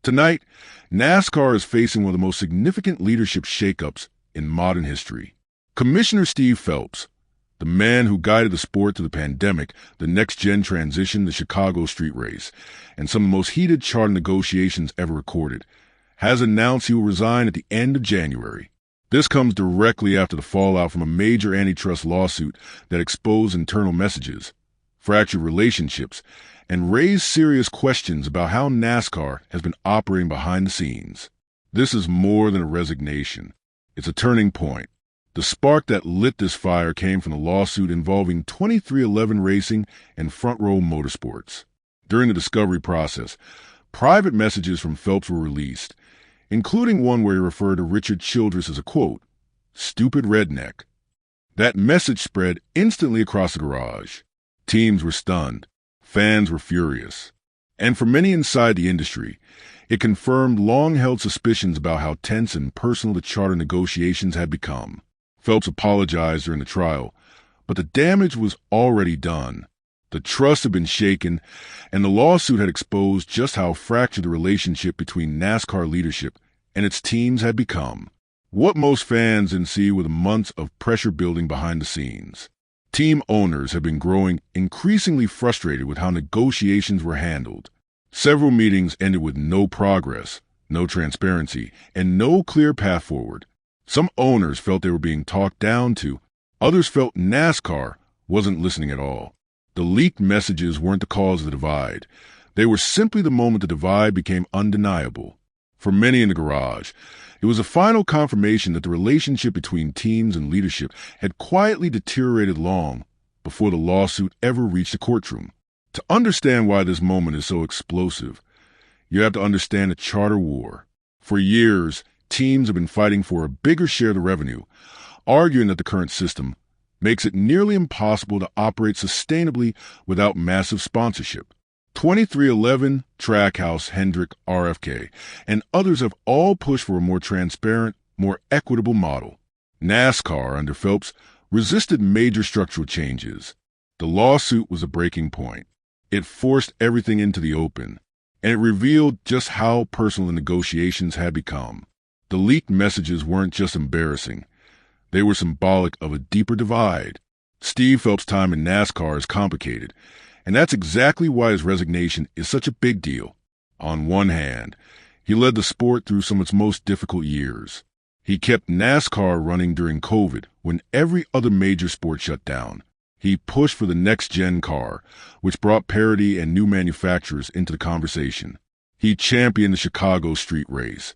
Tonight, NASCAR is facing one of the most significant leadership shakeups in modern history. Commissioner Steve Phelps, the man who guided the sport through the pandemic, the next-gen transition, the Chicago street race, and some of the most heated charter negotiations ever recorded, has announced he will resign at the end of January. This comes directly after the fallout from a major antitrust lawsuit that exposed internal messages, fractured relationships, and raised serious questions about how NASCAR has been operating behind the scenes. This is more than a resignation. It's a turning point. The spark that lit this fire came from the lawsuit involving 2311 Racing and Front Row Motorsports. During the discovery process, private messages from Phelps were released, including one where he referred to Richard Childress as a, quote, stupid redneck. That message spread instantly across the garage. Teams were stunned. Fans were furious. And for many inside the industry, it confirmed long-held suspicions about how tense and personal the charter negotiations had become. Phelps apologized during the trial, but the damage was already done. The trust had been shaken, and the lawsuit had exposed just how fractured the relationship between NASCAR leadership and its teams had become. What most fans didn't see were the months of pressure building behind the scenes. Team owners have been growing increasingly frustrated with how negotiations were handled. Several meetings ended with no progress, no transparency, and no clear path forward. Some owners felt they were being talked down to. Others felt NASCAR wasn't listening at all. The leaked messages weren't the cause of the divide. They were simply the moment the divide became undeniable. For many in the garage, it was a final confirmation that the relationship between teams and leadership had quietly deteriorated long before the lawsuit ever reached the courtroom. To understand why this moment is so explosive, you have to understand the charter war. For years, teams have been fighting for a bigger share of the revenue, arguing that the current system makes it nearly impossible to operate sustainably without massive sponsorship. 2311, Trackhouse, Hendrick, RFK, and others have all pushed for a more transparent, more equitable model. NASCAR, under Phelps, resisted major structural changes. The lawsuit was a breaking point. It forced everything into the open, and it revealed just how personal the negotiations had become. The leaked messages weren't just embarrassing. They were symbolic of a deeper divide. Steve Phelps' time in NASCAR is complicated, and that's exactly why his resignation is such a big deal. On one hand, he led the sport through some of its most difficult years. He kept NASCAR running during COVID when every other major sport shut down. He pushed for the next-gen car, which brought parity and new manufacturers into the conversation. He championed the Chicago street race,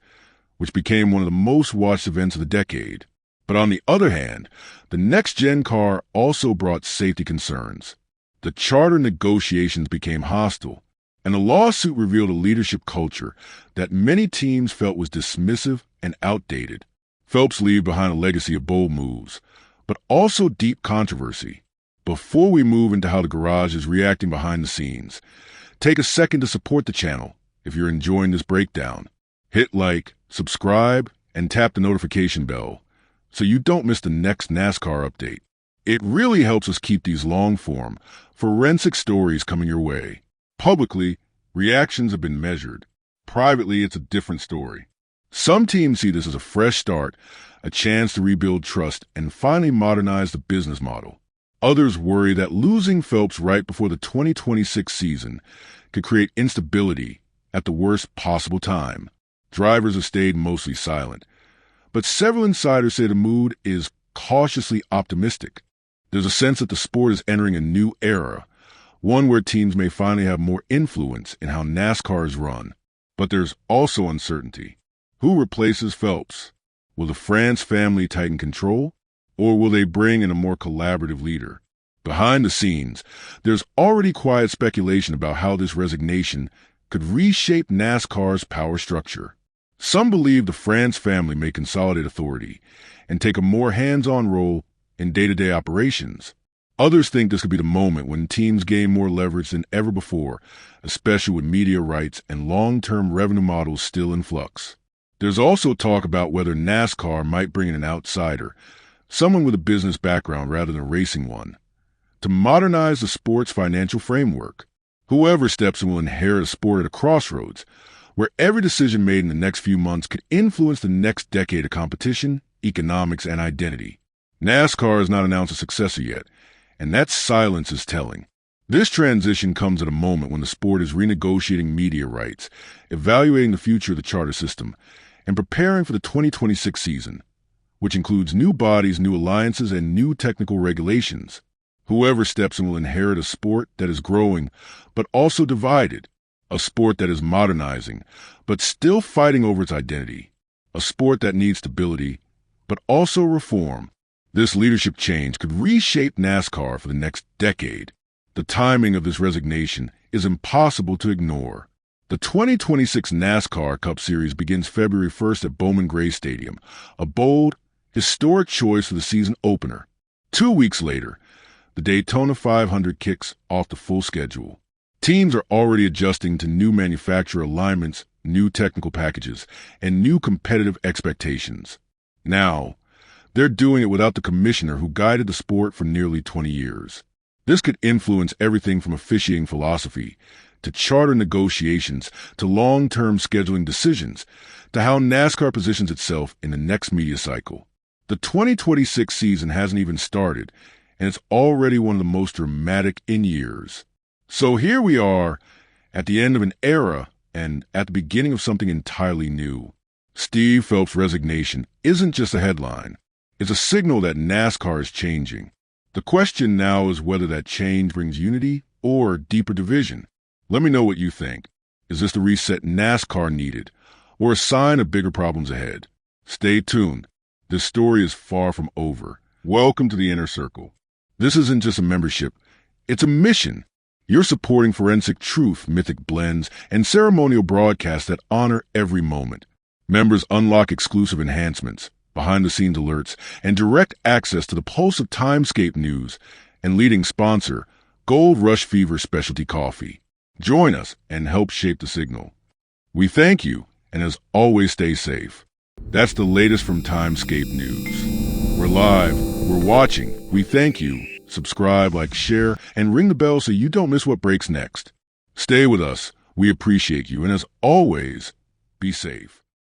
which became one of the most watched events of the decade. But on the other hand, the next-gen car also brought safety concerns. The charter negotiations became hostile, and the lawsuit revealed a leadership culture that many teams felt was dismissive and outdated. Phelps leaves behind a legacy of bold moves, but also deep controversy. Before we move into how the garage is reacting behind the scenes, take a second to support the channel if you're enjoying this breakdown. Hit like, subscribe, and tap the notification bell so you don't miss the next NASCAR update. It really helps us keep these long-form, forensic stories coming your way. Publicly, reactions have been measured. Privately, it's a different story. Some teams see this as a fresh start, a chance to rebuild trust and finally modernize the business model. Others worry that losing Phelps right before the 2026 season could create instability at the worst possible time. Drivers have stayed mostly silent, but several insiders say the mood is cautiously optimistic. There's a sense that the sport is entering a new era, one where teams may finally have more influence in how NASCAR is run. But there's also uncertainty. Who replaces Phelps? Will the France family tighten control, or will they bring in a more collaborative leader? Behind the scenes, there's already quiet speculation about how this resignation could reshape NASCAR's power structure. Some believe the France family may consolidate authority and take a more hands-on role in day-to-day operations. Others think this could be the moment when teams gain more leverage than ever before, especially with media rights and long-term revenue models still in flux. There's also talk about whether NASCAR might bring in an outsider, someone with a business background rather than a racing one, to modernize the sport's financial framework. Whoever steps in will inherit a sport at a crossroads, where every decision made in the next few months could influence the next decade of competition, economics, and identity. NASCAR has not announced a successor yet, and that silence is telling. This transition comes at a moment when the sport is renegotiating media rights, evaluating the future of the charter system, and preparing for the 2026 season, which includes new bodies, new alliances, and new technical regulations. Whoever steps in will inherit a sport that is growing, but also divided, a sport that is modernizing, but still fighting over its identity, a sport that needs stability, but also reform. This leadership change could reshape NASCAR for the next decade. The timing of this resignation is impossible to ignore. The 2026 NASCAR Cup Series begins February 1st at Bowman Gray Stadium, a bold, historic choice for the season opener. 2 weeks later, the Daytona 500 kicks off the full schedule. Teams are already adjusting to new manufacturer alignments, new technical packages, and new competitive expectations. Now, they're doing it without the commissioner who guided the sport for nearly 20 years. This could influence everything from officiating philosophy, to charter negotiations, to long-term scheduling decisions, to how NASCAR positions itself in the next media cycle. The 2026 season hasn't even started, and it's already one of the most dramatic in years. So here we are, at the end of an era and at the beginning of something entirely new. Steve Phelps' resignation isn't just a headline. It's a signal that NASCAR is changing. The question now is whether that change brings unity or deeper division. Let me know what you think. Is this the reset NASCAR needed, or a sign of bigger problems ahead? Stay tuned. This story is far from over. Welcome to the Inner Circle. This isn't just a membership. It's a mission. You're supporting forensic truth, mythic blends, and ceremonial broadcasts that honor every moment. Members unlock exclusive enhancements, behind-the-scenes alerts, and direct access to the pulse of Scape news and leading sponsor, Gold Rush Fever Specialty Coffee. Join us and help shape the signal. We thank you, and as always, stay safe. That's the latest from Scape news. We're live. We're watching. We thank you. Subscribe, like, share, and ring the bell so you don't miss what breaks next. Stay with us. We appreciate you, and as always, be safe.